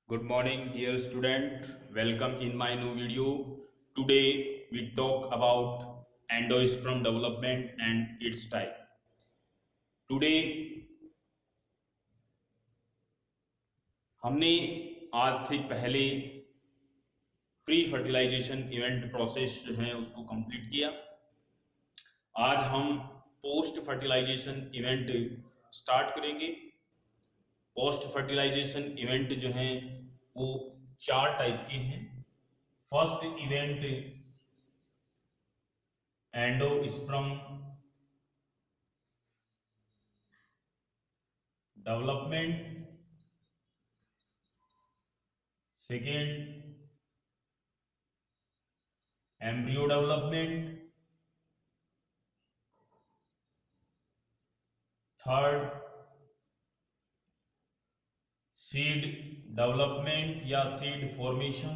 Good morning, dear student. Welcome in my new video. Today we talk about endosperm development and its type. Today हमने आज से पहले pre fertilization event process जो है उसको complete किया। आज हम पोस्ट फर्टिलाइजेशन इवेंट स्टार्ट करेंगे। पोस्ट फर्टिलाइजेशन इवेंट जो है वो चार टाइप के हैं। First event endosperm development, second embryo development, third seed development या सीड फॉर्मेशन,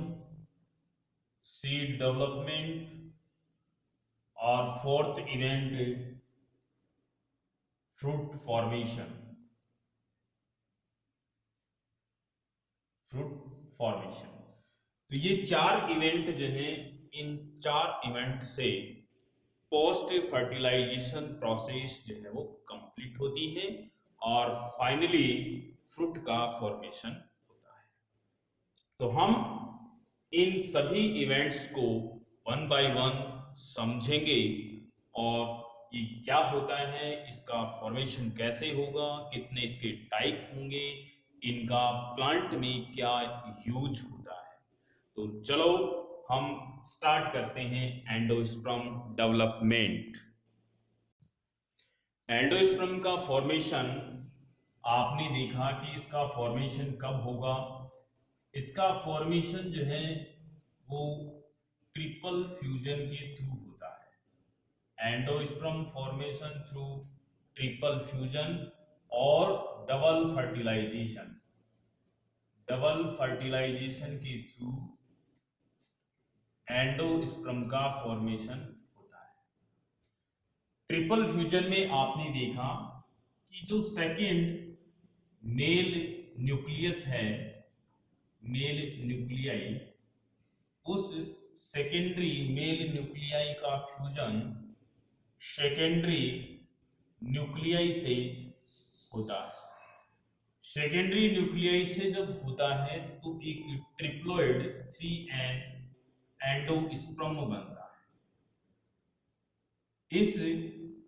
सीड डेवलपमेंट, और fourth event fruit formation. Fruit formation, तो ये चार इवेंट जो है, इन चार इवेंट से पोस्ट फर्टिलाइजेशन प्रोसेस जो है वो कंप्लीट होती है और फाइनली फ्रूट का फॉर्मेशन होता है। तो हम इन सभी इवेंट्स को वन बाय वन समझेंगे और ये क्या होता है, इसका फॉर्मेशन कैसे होगा, कितने इसके टाइप होंगे, इनका प्लांट में क्या यूज होता है। तो चलो हम स्टार्ट करते हैं एंडोस्पर्म डेवलपमेंट। एंडोस्पर्म का फॉर्मेशन आपने देखा कि इसका फॉर्मेशन कब होगा। इसका फॉर्मेशन जो है वो ट्रिपल फ्यूजन के थ्रू होता है। Endosperm formation through triple fusion और डबल फर्टिलाइजेशन। डबल फर्टिलाइजेशन के थ्रू एंडोस्पर्म का फॉर्मेशन होता है। ट्रिपल फ्यूजन में आपने देखा कि जो सेकेंड मेल न्यूक्लियस है, मेल न्यूक्लियाई, उस सेकेंडरी मेल न्यूक्लियाई का फ्यूजन सेकेंडरी न्यूक्लियाई से होता है। सेकेंडरी न्यूक्लियाई से जब होता है तो एक ट्रिप्लोइड 3n एंडोस्पर्म बनता है। इस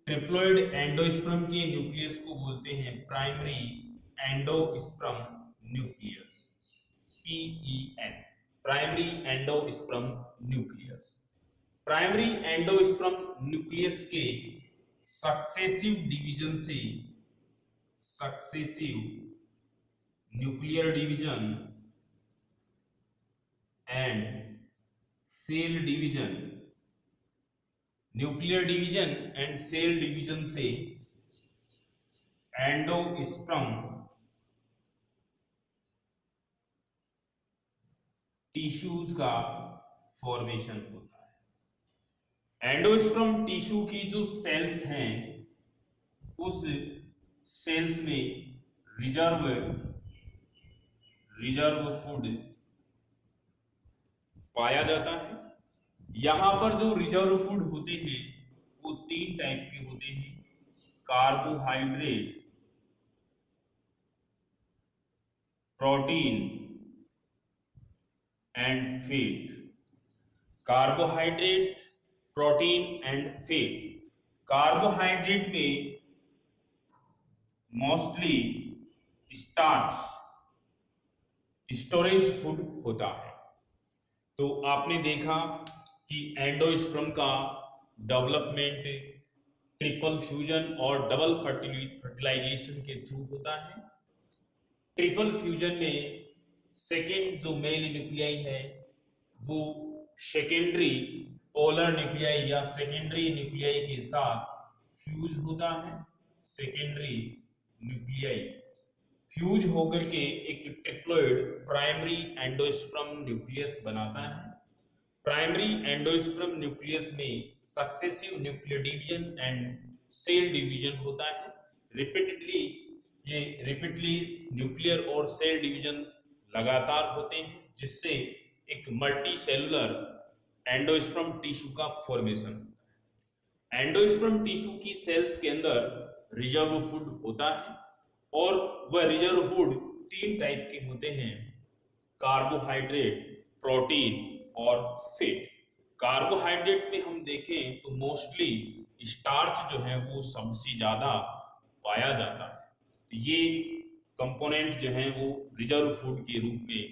ट्रिप्लोइड एंडोस्पर्म के न्यूक्लियस को बोलते हैं primary endosperm nucleus, PEN, primary endosperm nucleus. Primary endosperm nucleus के सक्सेसिव डिवीजन से, successive nuclear division and cell division, nuclear division and cell division से एंडोस्पर्म टिश्यूज का फॉर्मेशन होता है। एंडोस्पर्म टिश्यू की जो सेल्स हैं उस सेल्स में रिजर्व फूड पाया जाता है। यहां पर जो रिजर्व फूड होते हैं वो तीन टाइप के होते हैं: carbohydrate, protein and fat. Carbohydrate, protein and fat. Carbohydrate में मोस्टली स्टार्च, स्टोरेज फूड होता है। तो आपने देखा कि एंडोस्पर्म का डेवलपमेंट ट्रिपल फ्यूजन और डबल फर्टिलाइजेशन के थ्रू होता है। ट्रिपल फ्यूजन में सेकेंड जो मेल न्यूक्लियाई है वो सेकेंडरी पोलर न्यूक्लियाई या सेकेंडरी न्यूक्लियाई के साथ फ्यूज होता है। सेकेंडरी न्यूक्लियाई फ्यूज होकर के एक ट्रिप्लोइड प्राइमरी एंडोस्पर्म न्यूक्लियस बनाता है। प्राइमरी एंडोस्पर्म न्यूक्लियस में successive nuclear division and cell division होता है। रिपीटेडली न्यूक्लियर और सेल डिवीजन लगातार होते हैं, जिससे एक मल्टी सेलुलर एंडोस्पर्म टिश्यू का फॉर्मेशन। एंडोस्पर्म टिश्यू की सेल्स के अंदर रिजर्व फूड होता है, और वह रिजर्व फूड 3 टाइप के होते हैं: कार्बोहाइड्रेट, प्रोटीन और फैट। कार्बोहाइड्रेट में हम देखें तो मोस्टली स्टार्च जो है वो सबसे ज्यादा पाया जाता है। तो ये कंपोनेंट जो है वो रिजर्व फूड के रूप में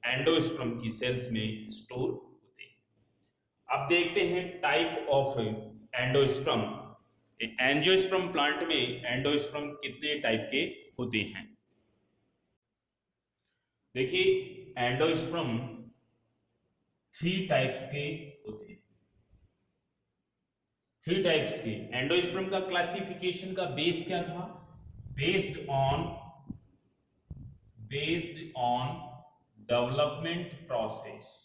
एंडोस्पर्म की सेल्स में स्टोर होते हैं। अब देखते हैं type of endosperm. Angiosperm plant में एंडोस्पर्म कितने टाइप के होते हैं? देखिए, एंडोस्पर्म 3 टाइप्स के होते हैं। 3 टाइप्स के एंडोस्पर्म का क्लासिफिकेशन का बेस क्या था? Based on development process.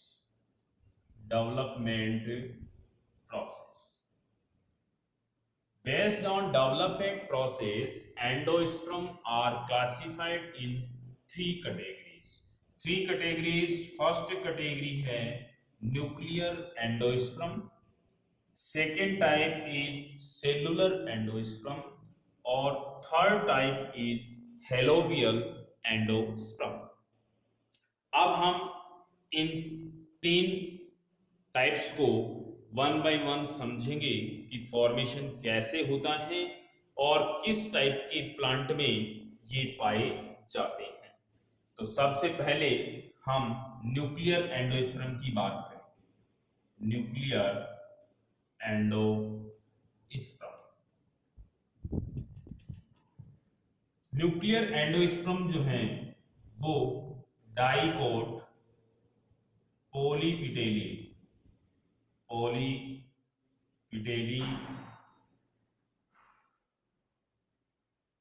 Based on development process, endosperm are classified in 3 categories. 3 categories. First category है nuclear endosperm. Second type is cellular endosperm. और third type is halobial endosperm. अब हम इन 3 types को one by one समझेंगे कि formation कैसे होता है और किस टाइप के प्लांट में ये पाए जाते हैं। तो सबसे पहले हम न्यूक्लियर एंडोस्पर्म की बात करें। Nuclear endosperm. न्यूक्लियर एंडोस्पर्म जो है वो डाइकोट पॉलीपिटेली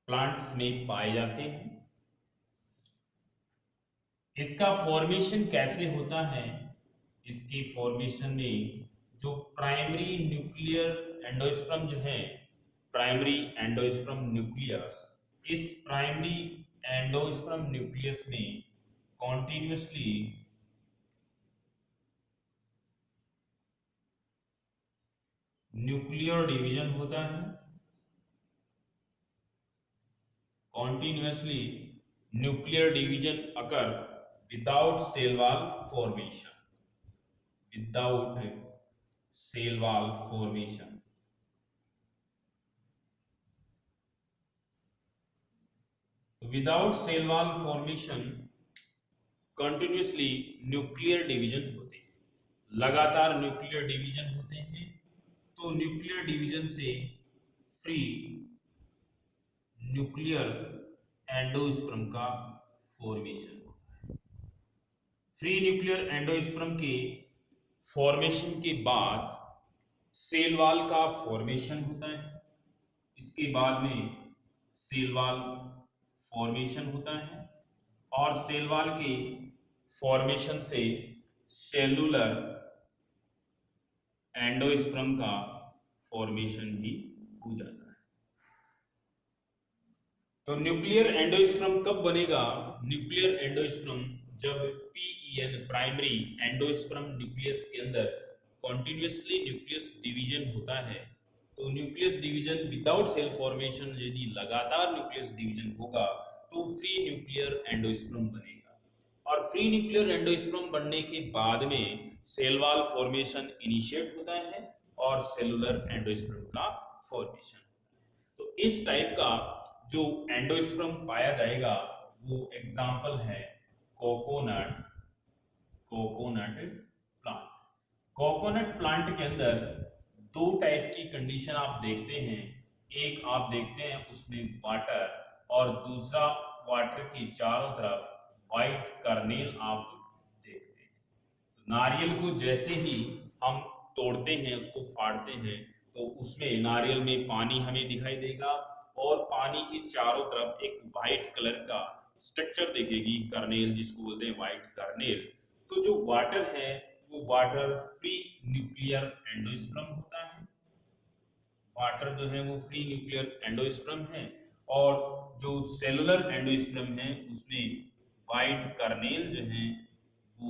प्लांट्स में पाए जाते हैं। इसका फॉर्मेशन कैसे होता है? इसकी फॉर्मेशन में जो प्राइमरी न्यूक्लियर एंडोस्पर्म जो है, प्राइमरी एंडोस्पर्म न्यूक्लियस, इस प्राइमरी एंडोस्पर्म न्यूक्लियस में कॉन्टिन्यूसली न्यूक्लियर डिवीजन होता है। Continuously nuclear division occur without cell wall formation. Without cell wall formation. Without cell wall formation continuously nuclear division होते हैं, लगातार nuclear division होते हैं। तो न्यूक्लियर डिवीजन से फ्री न्यूक्लियर एंडोस्पर्म का फॉर्मेशन होता है। फ्री न्यूक्लियर एंडोस्पर्म के फॉर्मेशन के बाद सेल वॉल का फॉर्मेशन होता है। इसके बाद में सेल वॉल फॉर्मेशन होता है, और सेल वॉल के फॉर्मेशन से सेलुलर एंडोस्पर्म का फॉर्मेशन भी हो जाता है। तो न्यूक्लियर एंडोस्पर्म कब बनेगा? न्यूक्लियर एंडोस्पर्म जब पीईएन प्राइमरी एंडोस्पर्म न्यूक्लियस के अंदर कॉन्टिन्यूसली न्यूक्लियस डिवीजन होता है। तो nucleus division without cell formation, यदि लगातार न्यूक्लियस डिवीजन होगा तो फ्री न्यूक्लियर एंडोस्पर्म बनेगा। और फ्री न्यूक्लियर एंडोस्पर्म बनने के बाद में सेल वॉल फॉर्मेशन इनिशिएट होता है और सेलुलर एंडोस्पर्म का फॉर्मेशन। तो इस टाइप का जो एंडोस्पर्म पाया जाएगा वो एग्जांपल है कोकोनट प्लांट। कोकोनट प्लांट के अंदर 2 टाइप की कंडीशन आप देखते हैं। एक आप देखते हैं उसमें वाटर, और दूसरा वाटर के चारों तरफ व्हाइट कर्नेल आप देखते हैं। तो नारियल को जैसे ही हम तोड़ते हैं, उसको फाड़ते हैं, तो उसमें नारियल में पानी हमें दिखाई देगा, और पानी के चारों तरफ एक व्हाइट कलर का स्ट्रक्चर देखेगी, कर्नेल जिसको बोलते हैं व्हाइट कर्नेल। तो जो वाटर है वो वाटर फ्री न्यूक्लियर एंडोस्पर्म होता है। वाटर जो है वो फ्री न्यूक्लियर एंडोस्पर्म है, और जो सेलुलर एंडोस्पर्म है उसमें व्हाइट कर्नेल जो है वो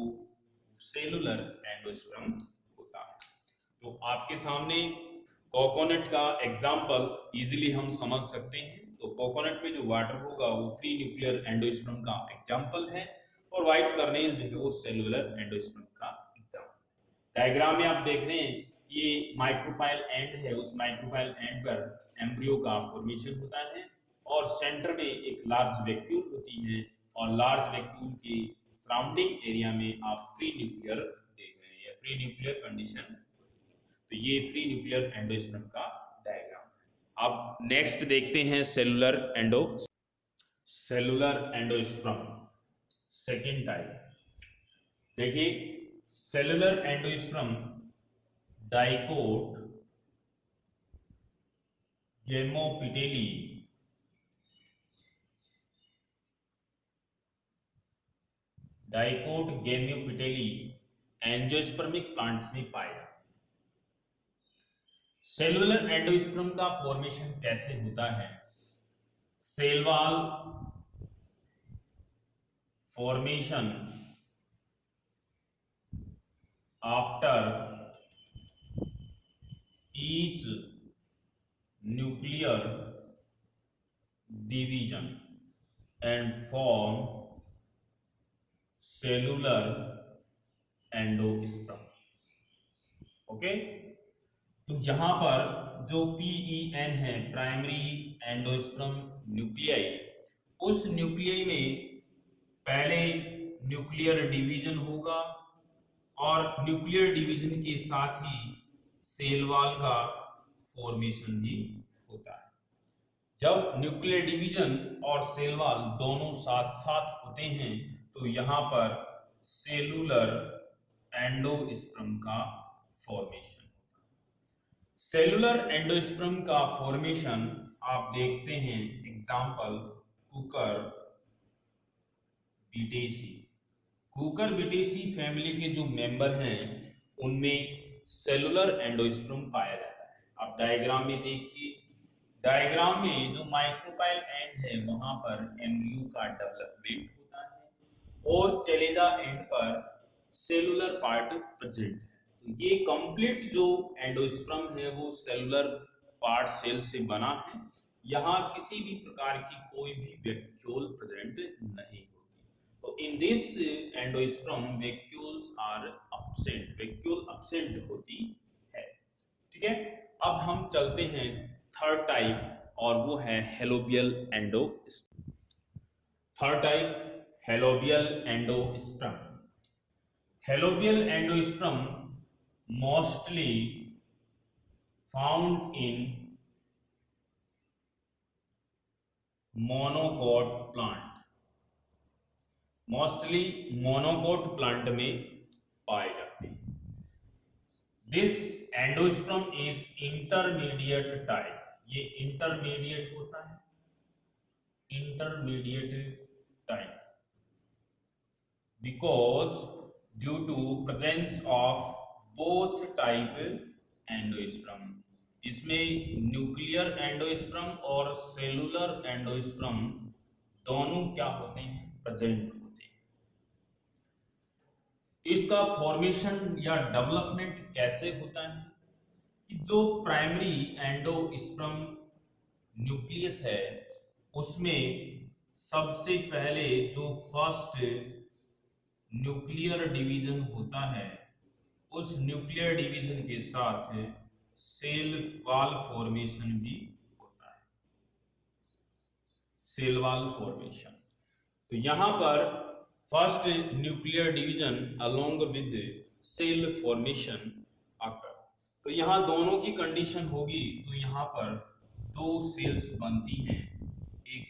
सेलुलर एंडोस्पर्म होता है। तो आपके सामने कोकोनट का एग्जाम्पल इजीली हम समझ सकते हैं। तो कोकोनट में जो वाटर होगा वो फ्री न्यूक्लियर एंडोस्पर्म का एग्जाम्पल है, और व्हाइट कर्नेल जो है वो सेलुलर एंडोस्पर्म का एग्जाम्पल। डायग्राम में आप देख रहे हैं ये माइक्रोपाइल एंड है, उस माइक्रोपाइल एंड पर एम्ब्रियो का फॉर्मेशन होता है, और सेंटर में एक लार्ज वैक्यूल होती है, और लार्ज वैक्यूल के सराउंडिंग एरिया में आप फ्री न्यूक्लियर देख रहे हैं, या फ्री न्यूक्लियर कंडीशन। तो ये फ्री न्यूक्लियर एंडोस्पर्म का डायग्राम है। अब नेक्स्ट देखते हैं सेलुलर एंडोस्पर्म सेकेंड टाइप। देखिए cellular endosperm dicot gamopetalae angiospermic plants में पाया जाता है। सेलुलर एंडोस्पर्म का फॉर्मेशन कैसे होता है? Cell wall formation after each nuclear division and form cellular endosperm. Okay, तो यहां पर जो PEN है, प्राइमरी एंडोस्पर्म न्यूक्लियाई, उस न्यूक्लियाई में पहले न्यूक्लियर डिवीजन होगा, और न्यूक्लियर डिवीजन के साथ ही सेल वॉल का फॉर्मेशन भी होता है। जब न्यूक्लियर डिवीजन और सेल वॉल दोनों साथ साथ होते हैं तो यहां पर सेलुलर एंडोस्पर्म का फॉर्मेशन। सेलुलर एंडोस्पर्म का फॉर्मेशन आप देखते हैं, एग्जांपल कुकर बिटेसी। कुकर बिटेसी फैमिली के जो मेंबर हैं उनमें सेलुलर एंडोस्पर्म पाया जाता है। आप डायग्राम में देखिए, डायग्राम में जो माइक्रोपाइल एंड है वहां पर एम्ब्रियो का डेवलपमेंट होता है, और चलेजा एंड पर सेलुलर पार्ट प्रेजेंट है। तो ये कंप्लीट जो एंडोस्पर्म है वो सेलुलर पार्ट सेल से बना है। यहाँ किसी भी प्रकार की कोई भी वैक्यूल प्रेजेंट नहीं होती। तो in this endosperm vacuoles are absent, vacuole absent होती है। ठीक है, अब हम चलते हैं थर्ड टाइप, और वो है helobial endosperm. Third type helobial endosperm. Helobial endosperm mostly found in monocot plant, mostly monocot plant में पाए जाते हैं। This endosperm is intermediate type, ये इंटरमीडिएट होता है, intermediate type, because due to presence of both type endosperm. इसमें nuclear endosperm और cellular endosperm दोनों क्या होते हैं? प्रेजेंट होते हैं। इसका फॉर्मेशन या डेवलपमेंट कैसे होता है कि जो प्राइमरी एंडोस्पर्म न्यूक्लियस है उसमें सबसे पहले जो फर्स्ट न्यूक्लियर डिवीजन होता है, उस न्यूक्लियर डिवीजन के साथ सेल वॉल फॉर्मेशन भी होता है, सेल वॉल फॉर्मेशन। तो यहां पर first nuclear division along with cell formation आकर, तो यहां दोनों की कंडीशन होगी। तो यहां पर दो सेल्स बनती हैं, एक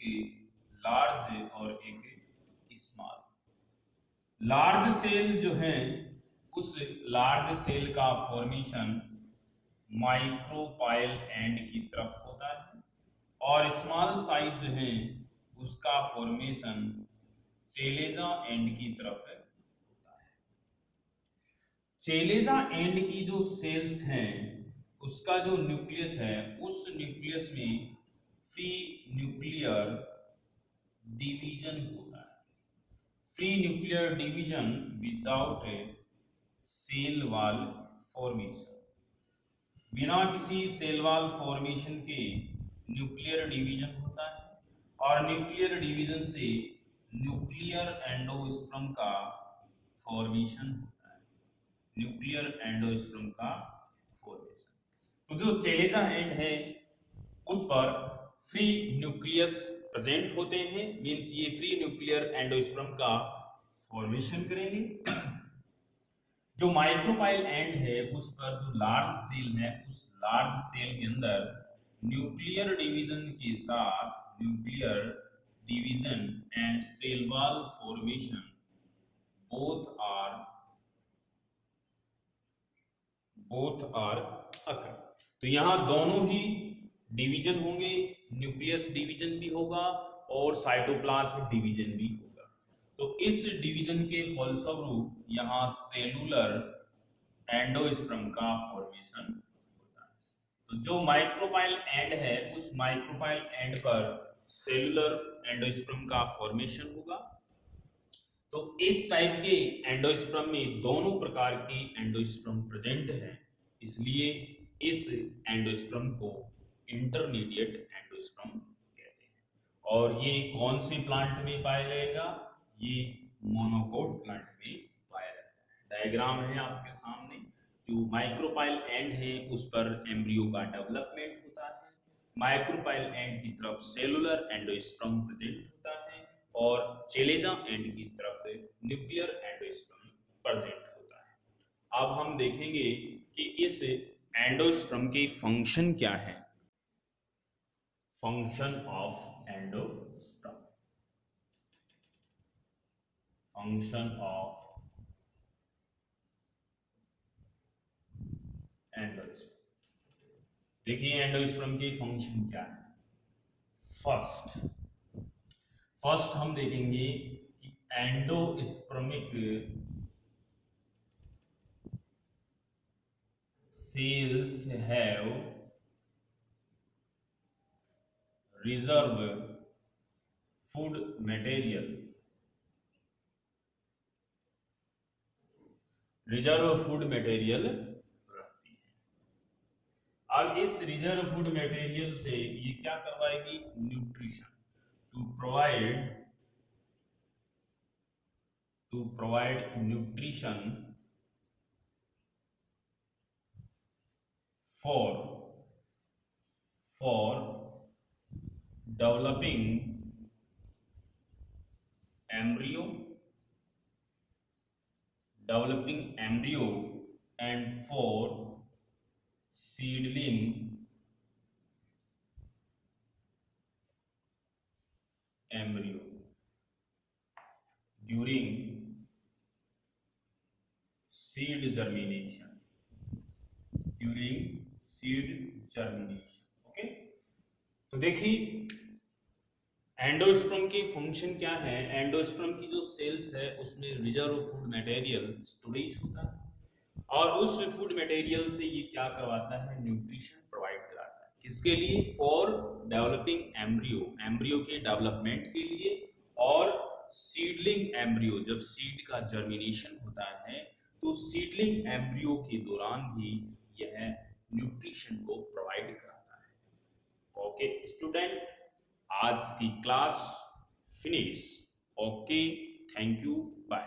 लार्ज और एक स्मॉल। लार्ज सेल जो है उस लार्ज सेल का फॉर्मेशन माइक्रोपाइल एंड की तरफ होता है, और स्मॉल साइज जो है उसका फॉर्मेशन चेलेजा एंड की तरफ होता है। चेलेजा एंड की जो सेल्स हैं उसका जो न्यूक्लियस है, उस न्यूक्लियस में फ्री न्यूक्लियर डिवीजन होता है, free nuclear division without a cell wall formation, बिना किसी सेल वॉल फॉर्मेशन के न्यूक्लियर डिवीजन होता है और न्यूक्लियर डिवीजन से न्यूक्लियर एंडोस्पर्म का फॉर्मेशन होता है, न्यूक्लियर एंडोस्पर्म का फॉर्मेशन। तो जो चेलेजा एंड है उस पर फ्री न्यूक्लियस प्रेजेंट होते हैं, मींस ये फ्री न्यूक्लियर एंडोस्पर्म का फॉर्मेशन करेंगे। जो माइक्रोपाइल एंड है उस पर जो लार्ज सेल है, उस लार्ज सेल के अंदर न्यूक्लियर डिवीजन के साथ nuclear division and cell wall formation both are occur. तो यहां दोनों ही डिवीजन होंगे, न्यूक्लियस डिवीजन भी होगा और साइटोप्लाज्म डिवीजन भी होगा। तो इस डिवीजन के फलस्वरूप यहां सेलुलर एंडोस्पर्म का फॉर्मेशन होता है। तो जो माइक्रोपाइल एंड है उस माइक्रोपाइल एंड पर सेलुलर एंडोस्पर्म का फॉर्मेशन होगा। तो इस टाइप के एंडोस्पर्म में दोनों प्रकार के एंडोस्पर्म प्रेजेंट हैं, इसलिए इस एंडोस्पर्म को इंटरमीडिएट एंडोस्पर्म कहते हैं। और ये कौन से प्लांट में पाया जाएगा? ये मोनोकोट प्लांट में पाया जाता है। डायग्राम है आपके सामने। जो माइक्रोपाइल एंड है उस पर एम्ब्रियो का डेवलपमेंट होता है, माइक्रोपाइल एंड की तरफ सेलुलर एंडोस्पर्म प्रेजेंट होता है और चेलेजा एंड की तरफ न्यूक्लियर एंडोस्पर्म प्रेजेंट होता है। अब हम देखेंगे कि इस एंडोस्पर्म के फंक्शन क्या है। Function of endosperm, function of endosperm. देखिए एंडोस्पर्म के फंक्शन क्या है। फर्स्ट हम देखेंगे कि endospermic cells have reserve food material, reserve food material रखती है। अब इस रिजर्व फूड मटेरियल से ये क्या करवाएगी? Nutrition, to provide nutrition for developing embryo and for seedling embryo during seed germination, okay. तो देखिए एंडोस्पर्म के फंक्शन क्या है। एंडोस्पर्म की जो सेल्स है उसमें रिजर्व फूड मटेरियल स्टोरेज होता है और उस फूड मटेरियल से ये क्या करवाता है? न्यूट्रिशन प्रोवाइड कराता है। किसके लिए? फॉर डेवलपिंग एम्ब्रियो, एम्ब्रियो के डेवलपमेंट के लिए, और सीडलिंग एम्ब्रियो, जब सीड का जर्मिनेशन होता है तो सीडलिंग एम्ब्रियो के दौरान भी यह न्यूट्रिशन को प्रोवाइड कराता है। ओके स्टूडेंट, आज की class finish. Okay, thank you, bye.